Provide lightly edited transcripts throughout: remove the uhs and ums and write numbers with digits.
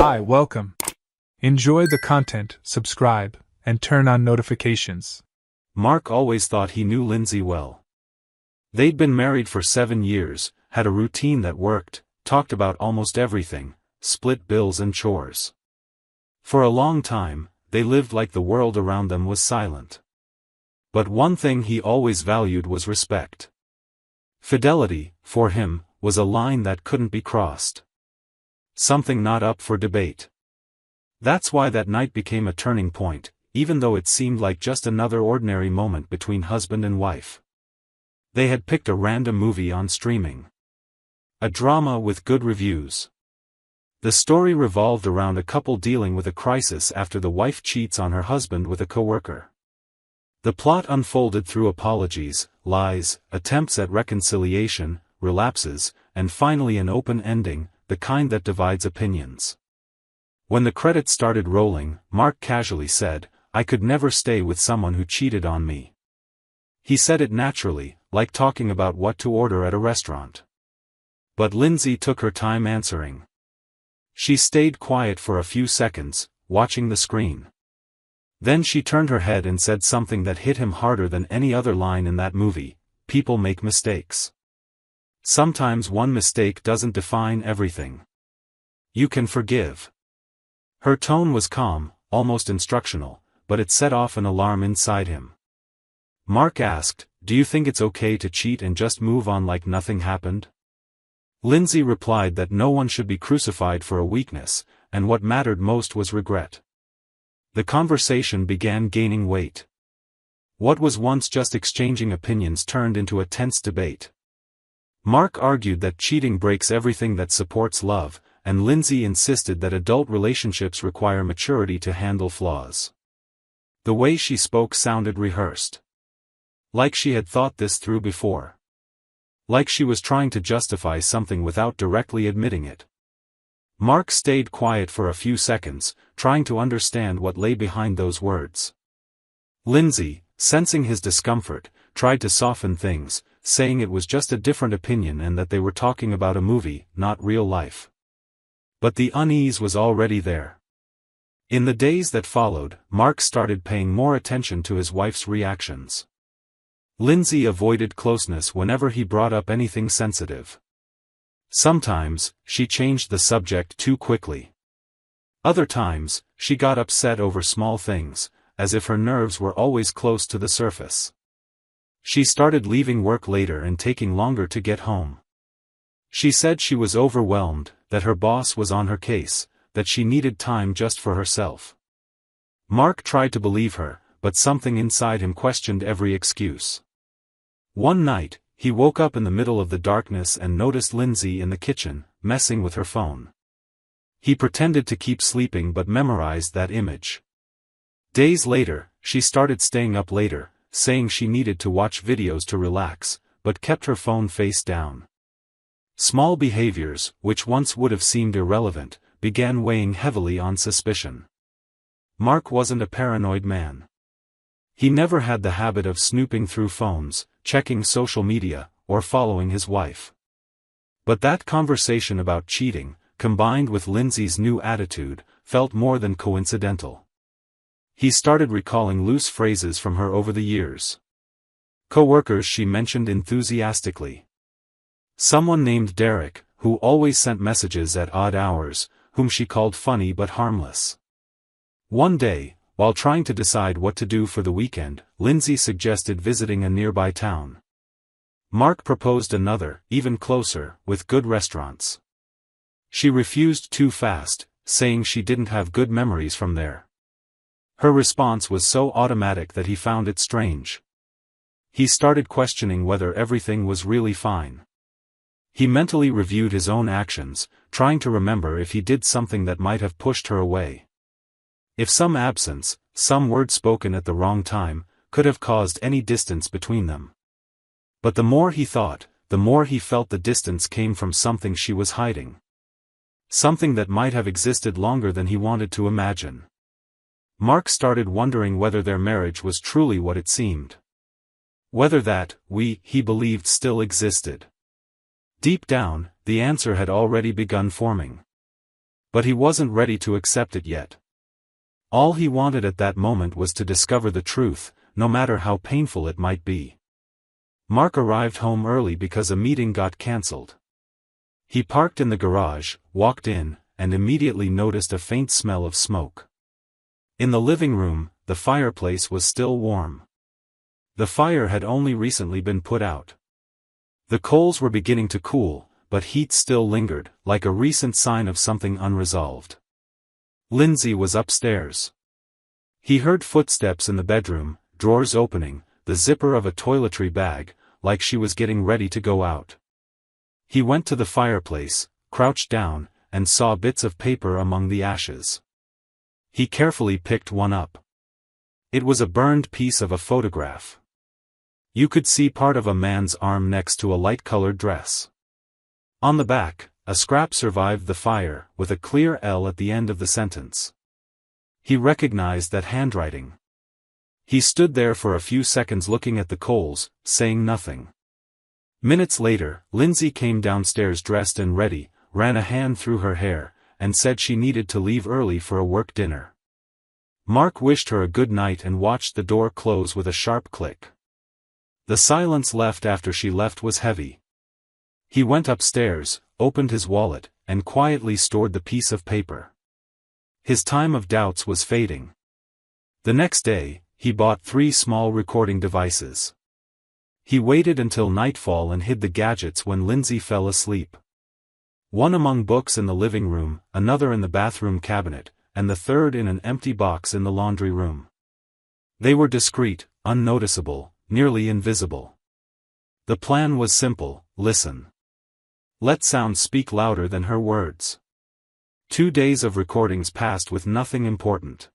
Hi, welcome. Enjoy the content, subscribe, and turn on notifications. Mark always thought he knew Lindsay well. They'd been married for 7 years, had a routine that worked, talked about almost everything, split bills and chores. For a long time, they lived like the world around them was silent. But one thing he always valued was respect. Fidelity, for him, was a line that couldn't be crossed. Something not up for debate. That's why that night became a turning point, even though it seemed like just another ordinary moment between husband and wife. They had picked a random movie on streaming. A drama with good reviews. The story revolved around a couple dealing with a crisis after the wife cheats on her husband with a coworker. The plot unfolded through apologies, lies, attempts at reconciliation, relapses, and finally an open ending, the kind that divides opinions. When the credits started rolling, Mark casually said, "I could never stay with someone who cheated on me." He said it naturally, like talking about what to order at a restaurant. But Lindsay took her time answering. She stayed quiet for a few seconds, watching the screen. Then she turned her head and said something that hit him harder than any other line in that movie: "People make mistakes. Sometimes one mistake doesn't define everything. You can forgive." Her tone was calm, almost instructional, but it set off an alarm inside him. Mark asked, "Do you think it's okay to cheat and just move on like nothing happened?" Lindsay replied that no one should be crucified for a weakness, and what mattered most was regret. The conversation began gaining weight. What was once just exchanging opinions turned into a tense debate. Mark argued that cheating breaks everything that supports love, and Lindsay insisted that adult relationships require maturity to handle flaws. The way she spoke sounded rehearsed. Like she had thought this through before. Like she was trying to justify something without directly admitting it. Mark stayed quiet for a few seconds, trying to understand what lay behind those words. Lindsay, sensing his discomfort, tried to soften things, saying it was just a different opinion and that they were talking about a movie, not real life. But the unease was already there. In the days that followed, Mark started paying more attention to his wife's reactions. Lindsay avoided closeness whenever he brought up anything sensitive. Sometimes, she changed the subject too quickly. Other times, she got upset over small things, as if her nerves were always close to the surface. She started leaving work later and taking longer to get home. She said she was overwhelmed, that her boss was on her case, that she needed time just for herself. Mark tried to believe her, but something inside him questioned every excuse. One night, he woke up in the middle of the darkness and noticed Lindsay in the kitchen, messing with her phone. He pretended to keep sleeping but memorized that image. Days later, she started staying up later, saying she needed to watch videos to relax, but kept her phone face down. Small behaviors, which once would have seemed irrelevant, began weighing heavily on suspicion. Mark wasn't a paranoid man. He never had the habit of snooping through phones, checking social media, or following his wife. But that conversation about cheating, combined with Lindsay's new attitude, felt more than coincidental. He started recalling loose phrases from her over the years. Coworkers she mentioned enthusiastically. Someone named Derek, who always sent messages at odd hours, whom she called funny but harmless. One day, while trying to decide what to do for the weekend, Lindsay suggested visiting a nearby town. Mark proposed another, even closer, with good restaurants. She refused too fast, saying she didn't have good memories from there. Her response was so automatic that he found it strange. He started questioning whether everything was really fine. He mentally reviewed his own actions, trying to remember if he did something that might have pushed her away. If some absence, some word spoken at the wrong time, could have caused any distance between them. But the more he thought, the more he felt the distance came from something she was hiding. Something that might have existed longer than he wanted to imagine. Mark started wondering whether their marriage was truly what it seemed. Whether that, he believed still existed. Deep down, the answer had already begun forming. But he wasn't ready to accept it yet. All he wanted at that moment was to discover the truth, no matter how painful it might be. Mark arrived home early because a meeting got cancelled. He parked in the garage, walked in, and immediately noticed a faint smell of smoke. In the living room, the fireplace was still warm. The fire had only recently been put out. The coals were beginning to cool, but heat still lingered, like a recent sign of something unresolved. Lindsay was upstairs. He heard footsteps in the bedroom, drawers opening, the zipper of a toiletry bag, like she was getting ready to go out. He went to the fireplace, crouched down, and saw bits of paper among the ashes. He carefully picked one up. It was a burned piece of a photograph. You could see part of a man's arm next to a light-colored dress. On the back, a scrap survived the fire, with a clear L at the end of the sentence. He recognized that handwriting. He stood there for a few seconds looking at the coals, saying nothing. Minutes later, Lindsay came downstairs dressed and ready, ran a hand through her hair, and said she needed to leave early for a work dinner. Mark wished her a good night and watched the door close with a sharp click. The silence left after she left was heavy. He went upstairs, opened his wallet, and quietly stored the piece of paper. His time of doubts was fading. The next day, he bought 3 small recording devices. He waited until nightfall and hid the gadgets when Lindsay fell asleep. One among books in the living room, another in the bathroom cabinet, and the third in an empty box in the laundry room. They were discreet, unnoticeable, nearly invisible. The plan was simple: listen. Let sound speak louder than her words. 2 days of recordings passed with nothing important.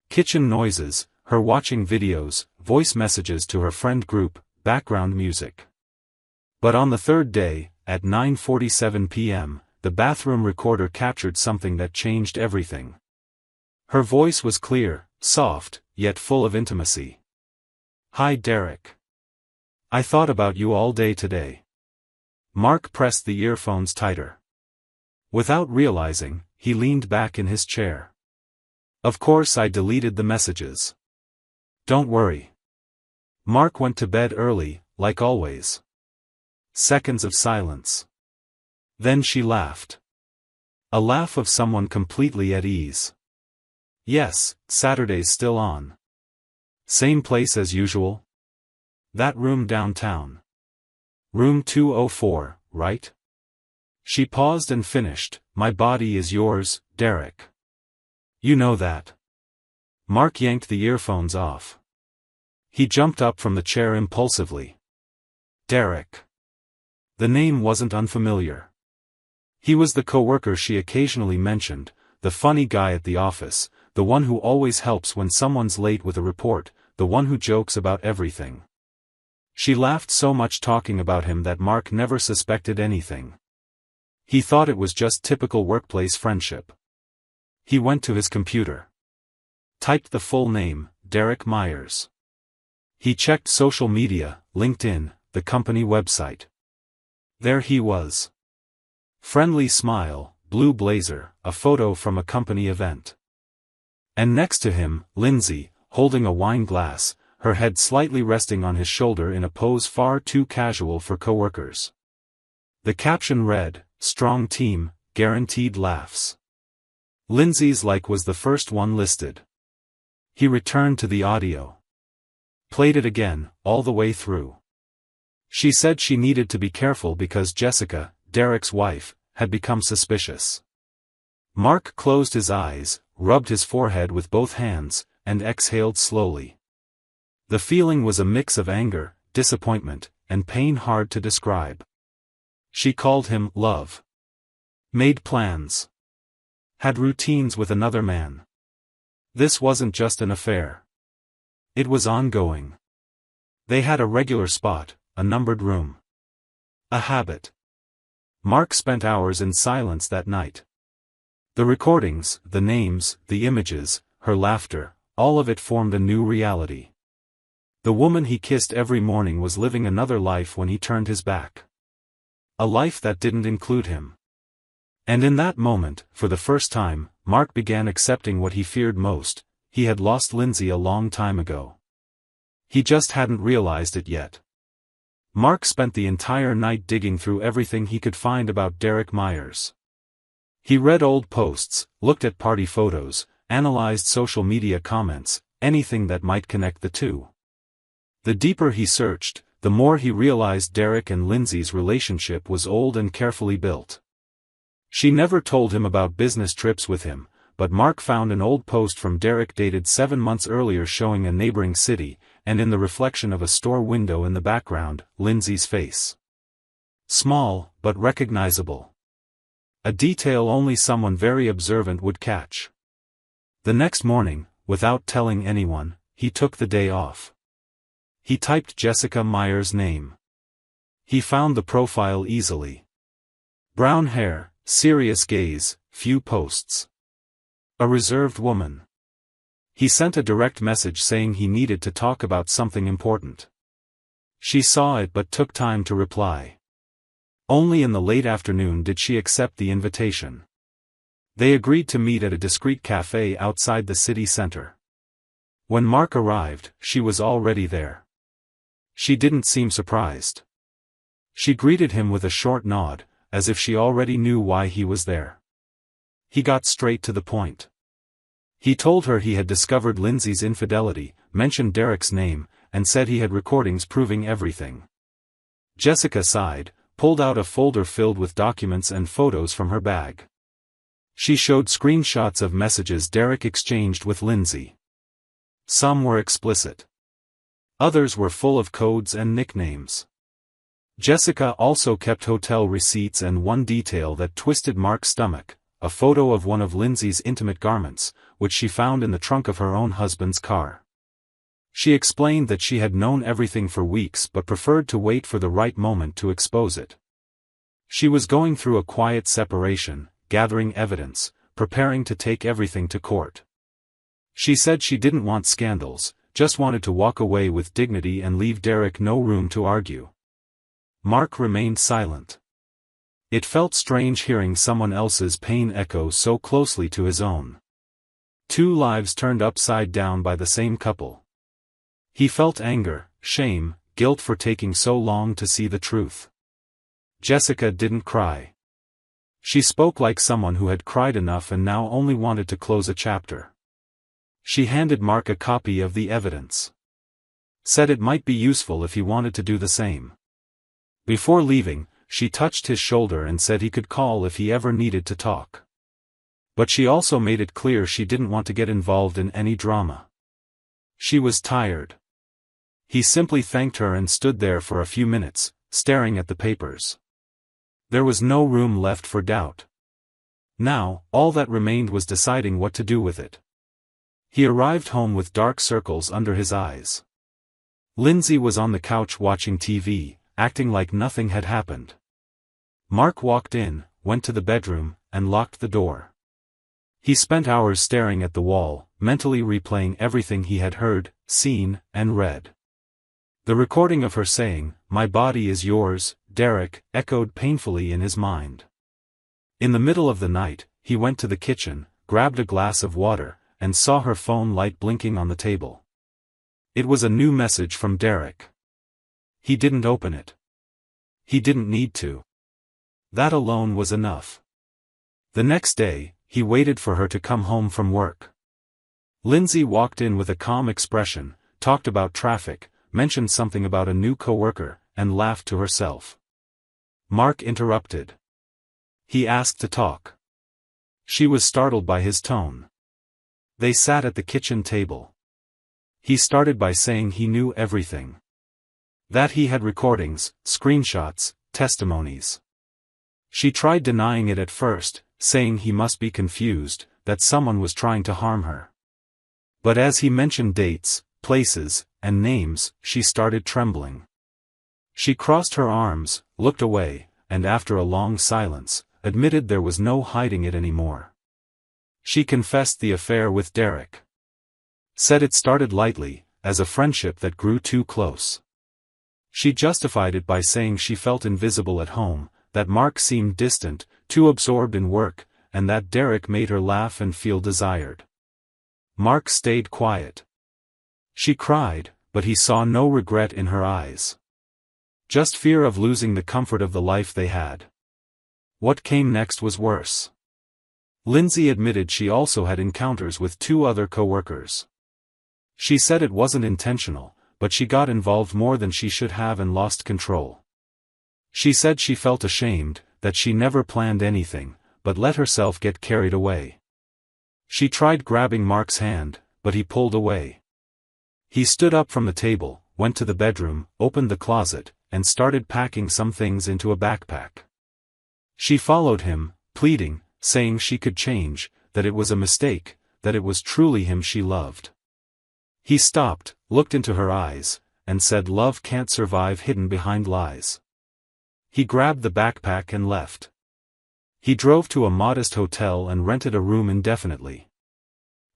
Kitchen noises, her watching videos, voice messages to her friend group, background music. But on the third day, at 9:47 p.m., the bathroom recorder captured something that changed everything. Her voice was clear, soft, yet full of intimacy. "Hi Derek. I thought about you all day today." Mark pressed the earphones tighter. Without realizing, he leaned back in his chair. "Of course I deleted the messages. Don't worry." Mark went to bed early, like always. Seconds of silence. Then she laughed. A laugh of someone completely at ease. "Yes, Saturday's still on. Same place as usual? That room downtown. Room 204, right?" She paused and finished, "My body is yours, Derek. You know that." Mark yanked the earphones off. He jumped up from the chair impulsively. Derek. The name wasn't unfamiliar. He was the coworker she occasionally mentioned, the funny guy at the office, the one who always helps when someone's late with a report, the one who jokes about everything. She laughed so much talking about him that Mark never suspected anything. He thought it was just typical workplace friendship. He went to his computer. Typed the full name, Derek Myers. He checked social media, LinkedIn, the company website. There he was. Friendly smile, blue blazer, a photo from a company event. And next to him, Lindsay, holding a wine glass, her head slightly resting on his shoulder in a pose far too casual for coworkers. The caption read, "Strong team, guaranteed laughs." Lindsay's like was the first one listed. He returned to the audio. Played it again, all the way through. She said she needed to be careful because Jessica, Derek's wife, had become suspicious. Mark closed his eyes, rubbed his forehead with both hands, and exhaled slowly. The feeling was a mix of anger, disappointment, and pain hard to describe. She called him love. Made plans. Had routines with another man. This wasn't just an affair. It was ongoing. They had a regular spot, a numbered room. A habit. Mark spent hours in silence that night. The recordings, the names, the images, her laughter, all of it formed a new reality. The woman he kissed every morning was living another life when he turned his back. A life that didn't include him. And in that moment, for the first time, Mark began accepting what he feared most: he had lost Lindsay a long time ago. He just hadn't realized it yet. Mark spent the entire night digging through everything he could find about Derek Myers. He read old posts, looked at party photos, analyzed social media comments, anything that might connect the two. The deeper he searched, the more he realized Derek and Lindsay's relationship was old and carefully built. She never told him about business trips with him, but Mark found an old post from Derek dated 7 months earlier showing a neighboring city, and in the reflection of a store window in the background, Lindsay's face. Small, but recognizable. A detail only someone very observant would catch. The next morning, without telling anyone, he took the day off. He typed Jessica Myers' name. He found the profile easily. Brown hair, serious gaze, few posts. A reserved woman. He sent a direct message saying he needed to talk about something important. She saw it but took time to reply. Only in the late afternoon did she accept the invitation. They agreed to meet at a discreet cafe outside the city center. When Mark arrived, she was already there. She didn't seem surprised. She greeted him with a short nod, as if she already knew why he was there. He got straight to the point. He told her he had discovered Lindsay's infidelity, mentioned Derek's name, and said he had recordings proving everything. Jessica sighed, pulled out a folder filled with documents and photos from her bag. She showed screenshots of messages Derek exchanged with Lindsay. Some were explicit. Others were full of codes and nicknames. Jessica also kept hotel receipts and one detail that twisted Mark's stomach: a photo of one of Lindsay's intimate garments, which she found in the trunk of her own husband's car. She explained that she had known everything for weeks but preferred to wait for the right moment to expose it. She was going through a quiet separation, gathering evidence, preparing to take everything to court. She said she didn't want scandals, just wanted to walk away with dignity and leave Derek no room to argue. Mark remained silent. It felt strange hearing someone else's pain echo so closely to his own. Two lives turned upside down by the same couple. He felt anger, shame, guilt for taking so long to see the truth. Jessica didn't cry. She spoke like someone who had cried enough and now only wanted to close a chapter. She handed Mark a copy of the evidence. Said it might be useful if he wanted to do the same. Before leaving, she touched his shoulder and said he could call if he ever needed to talk. But she also made it clear she didn't want to get involved in any drama. She was tired. He simply thanked her and stood there for a few minutes, staring at the papers. There was no room left for doubt. Now, all that remained was deciding what to do with it. He arrived home with dark circles under his eyes. Lindsay was on the couch watching TV, acting like nothing had happened. Mark walked in, went to the bedroom, and locked the door. He spent hours staring at the wall, mentally replaying everything he had heard, seen, and read. The recording of her saying, "My body is yours, Derek," echoed painfully in his mind. In the middle of the night, he went to the kitchen, grabbed a glass of water, and saw her phone light blinking on the table. It was a new message from Derek. He didn't open it. He didn't need to. That alone was enough. The next day, he waited for her to come home from work. Lindsay walked in with a calm expression, talked about traffic, mentioned something about a new coworker, and laughed to herself. Mark interrupted. He asked to talk. She was startled by his tone. They sat at the kitchen table. He started by saying he knew everything. That he had recordings, screenshots, testimonies. She tried denying it at first, saying he must be confused, that someone was trying to harm her. But as he mentioned dates, places, and names, she started trembling. She crossed her arms, looked away, and after a long silence, admitted there was no hiding it anymore. She confessed the affair with Derek. Said it started lightly, as a friendship that grew too close. She justified it by saying she felt invisible at home, that Mark seemed distant, too absorbed in work, and that Derek made her laugh and feel desired. Mark stayed quiet. She cried, but he saw no regret in her eyes. Just fear of losing the comfort of the life they had. What came next was worse. Lindsay admitted she also had encounters with 2 other co-workers. She said it wasn't intentional, but she got involved more than she should have and lost control. She said she felt ashamed, that she never planned anything, but let herself get carried away. She tried grabbing Mark's hand, but he pulled away. He stood up from the table, went to the bedroom, opened the closet, and started packing some things into a backpack. She followed him, pleading, saying she could change, that it was a mistake, that it was truly him she loved. He stopped, looked into her eyes, and said love can't survive hidden behind lies. He grabbed the backpack and left. He drove to a modest hotel and rented a room indefinitely.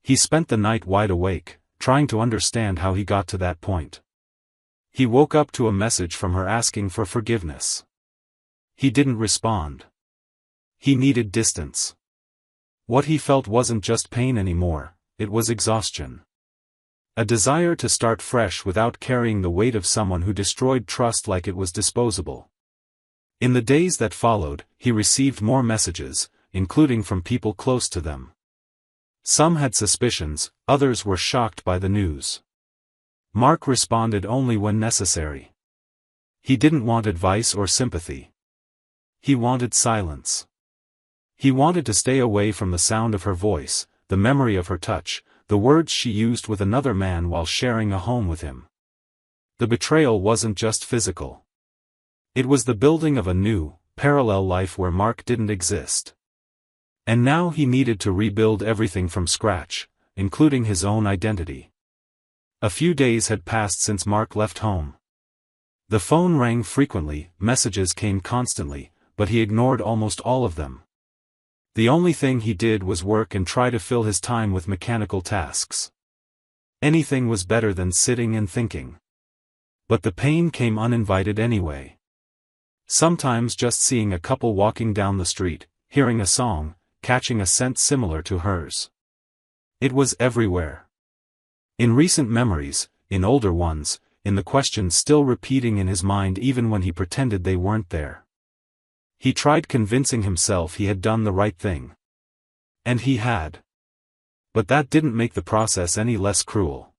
He spent the night wide awake, trying to understand how he got to that point. He woke up to a message from her asking for forgiveness. He didn't respond. He needed distance. What he felt wasn't just pain anymore, it was exhaustion. A desire to start fresh without carrying the weight of someone who destroyed trust like it was disposable. In the days that followed, he received more messages, including from people close to them. Some had suspicions, others were shocked by the news. Mark responded only when necessary. He didn't want advice or sympathy. He wanted silence. He wanted to stay away from the sound of her voice, the memory of her touch, the words she used with another man while sharing a home with him. The betrayal wasn't just physical. It was the building of a new, parallel life where Mark didn't exist. And now he needed to rebuild everything from scratch, including his own identity. A few days had passed since Mark left home. The phone rang frequently, messages came constantly, but he ignored almost all of them. The only thing he did was work and try to fill his time with mechanical tasks. Anything was better than sitting and thinking. But the pain came uninvited anyway. Sometimes just seeing a couple walking down the street, hearing a song, catching a scent similar to hers. It was everywhere. In recent memories, in older ones, in the questions still repeating in his mind even when he pretended they weren't there. He tried convincing himself he had done the right thing. And he had. But that didn't make the process any less cruel.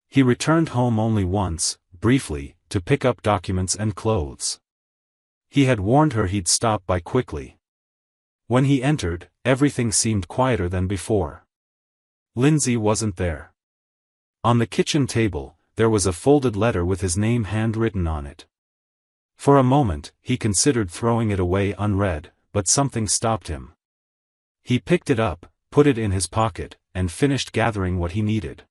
He returned home only once, briefly, to pick up documents and clothes. He had warned her he'd stop by quickly. When he entered, everything seemed quieter than before. Lindsay wasn't there. On the kitchen table, there was a folded letter with his name handwritten on it. For a moment, he considered throwing it away unread, but something stopped him. He picked it up, put it in his pocket, and finished gathering what he needed.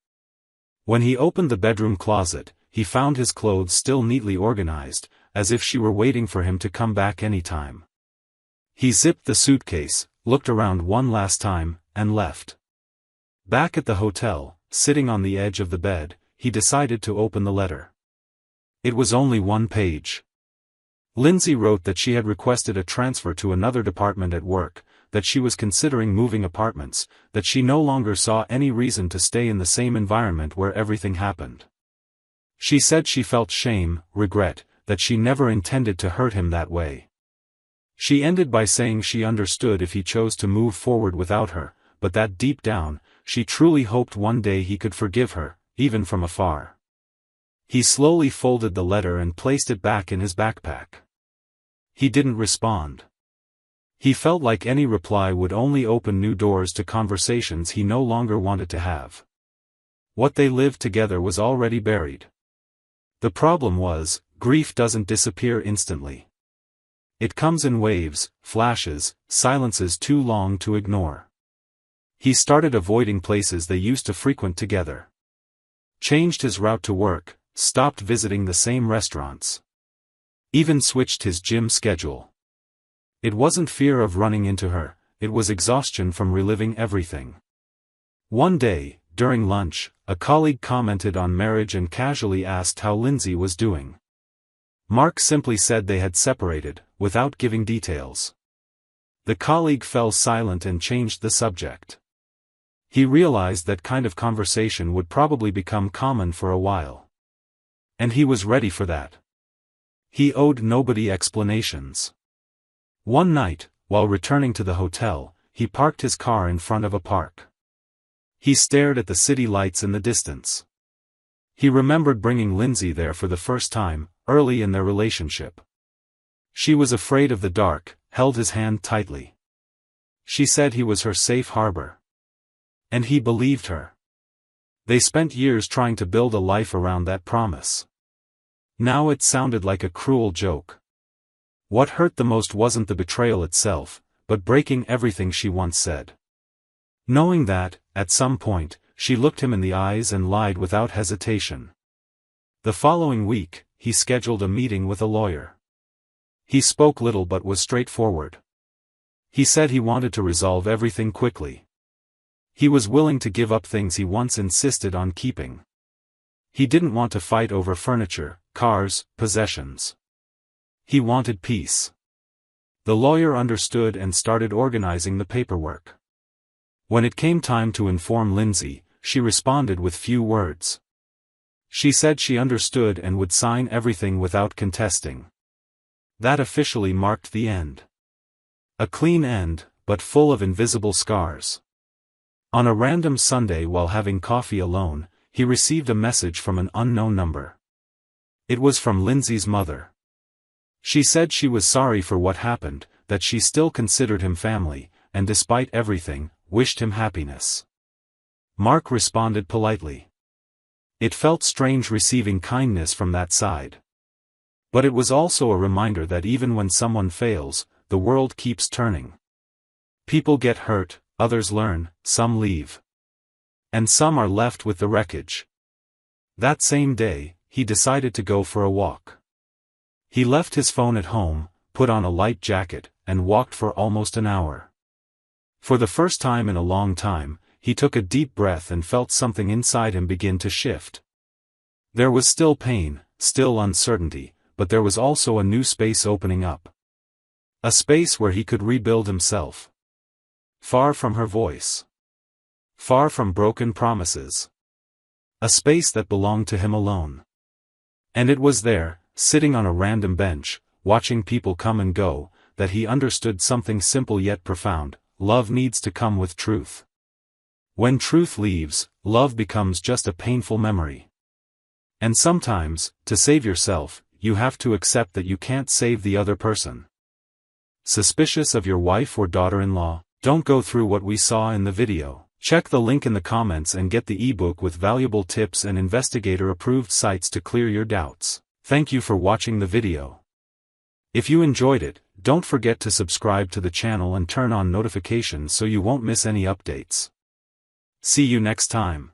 When he opened the bedroom closet, he found his clothes still neatly organized, as if she were waiting for him to come back any time. He zipped the suitcase, looked around one last time, and left. Back at the hotel, sitting on the edge of the bed, he decided to open the letter. It was only one page. Lindsay wrote that she had requested a transfer to another department at work, that she was considering moving apartments, that she no longer saw any reason to stay in the same environment where everything happened. She said she felt shame, regret, that she never intended to hurt him that way. She ended by saying she understood if he chose to move forward without her, but that deep down, she truly hoped one day he could forgive her, even from afar. He slowly folded the letter and placed it back in his backpack. He didn't respond. He felt like any reply would only open new doors to conversations he no longer wanted to have. What they lived together was already buried. The problem was, grief doesn't disappear instantly. It comes in waves, flashes, silences too long to ignore. He started avoiding places they used to frequent together. Changed his route to work, stopped visiting the same restaurants. Even switched his gym schedule. It wasn't fear of running into her, it was exhaustion from reliving everything. One day, during lunch, a colleague commented on marriage and casually asked how Lindsay was doing. Mark simply said they had separated, without giving details. The colleague fell silent and changed the subject. He realized that kind of conversation would probably become common for a while. And he was ready for that. He owed nobody explanations. One night, while returning to the hotel, he parked his car in front of a park. He stared at the city lights in the distance. He remembered bringing Lindsay there for the first time, early in their relationship. She was afraid of the dark, held his hand tightly. She said he was her safe harbor. And he believed her. They spent years trying to build a life around that promise. Now it sounded like a cruel joke. What hurt the most wasn't the betrayal itself, but breaking everything she once said. Knowing that, at some point, she looked him in the eyes and lied without hesitation. The following week, he scheduled a meeting with a lawyer. He spoke little but was straightforward. He said he wanted to resolve everything quickly. He was willing to give up things he once insisted on keeping. He didn't want to fight over furniture, cars, possessions. He wanted peace. The lawyer understood and started organizing the paperwork. When it came time to inform Lindsay, she responded with few words. She said she understood and would sign everything without contesting. That officially marked the end. A clean end, but full of invisible scars. On a random Sunday while having coffee alone, he received a message from an unknown number. It was from Lindsay's mother. She said she was sorry for what happened, that she still considered him family, and despite everything, wished him happiness. Mark responded politely. It felt strange receiving kindness from that side. But it was also a reminder that even when someone fails, the world keeps turning. People get hurt, others learn, some leave. And some are left with the wreckage. That same day, he decided to go for a walk. He left his phone at home, put on a light jacket, and walked for almost an hour. For the first time in a long time, he took a deep breath and felt something inside him begin to shift. There was still pain, still uncertainty, but there was also a new space opening up. A space where he could rebuild himself. Far from her voice. Far from broken promises. A space that belonged to him alone. And it was there, sitting on a random bench, watching people come and go, that he understood something simple yet profound: love needs to come with truth. When truth leaves, love becomes just a painful memory. And sometimes, to save yourself, you have to accept that you can't save the other person. Suspicious of your wife or daughter-in-law? Don't go through what we saw in the video. Check the link in the comments and get the ebook with valuable tips and investigator-approved sites to clear your doubts. Thank you for watching the video. If you enjoyed it, don't forget to subscribe to the channel and turn on notifications so you won't miss any updates. See you next time.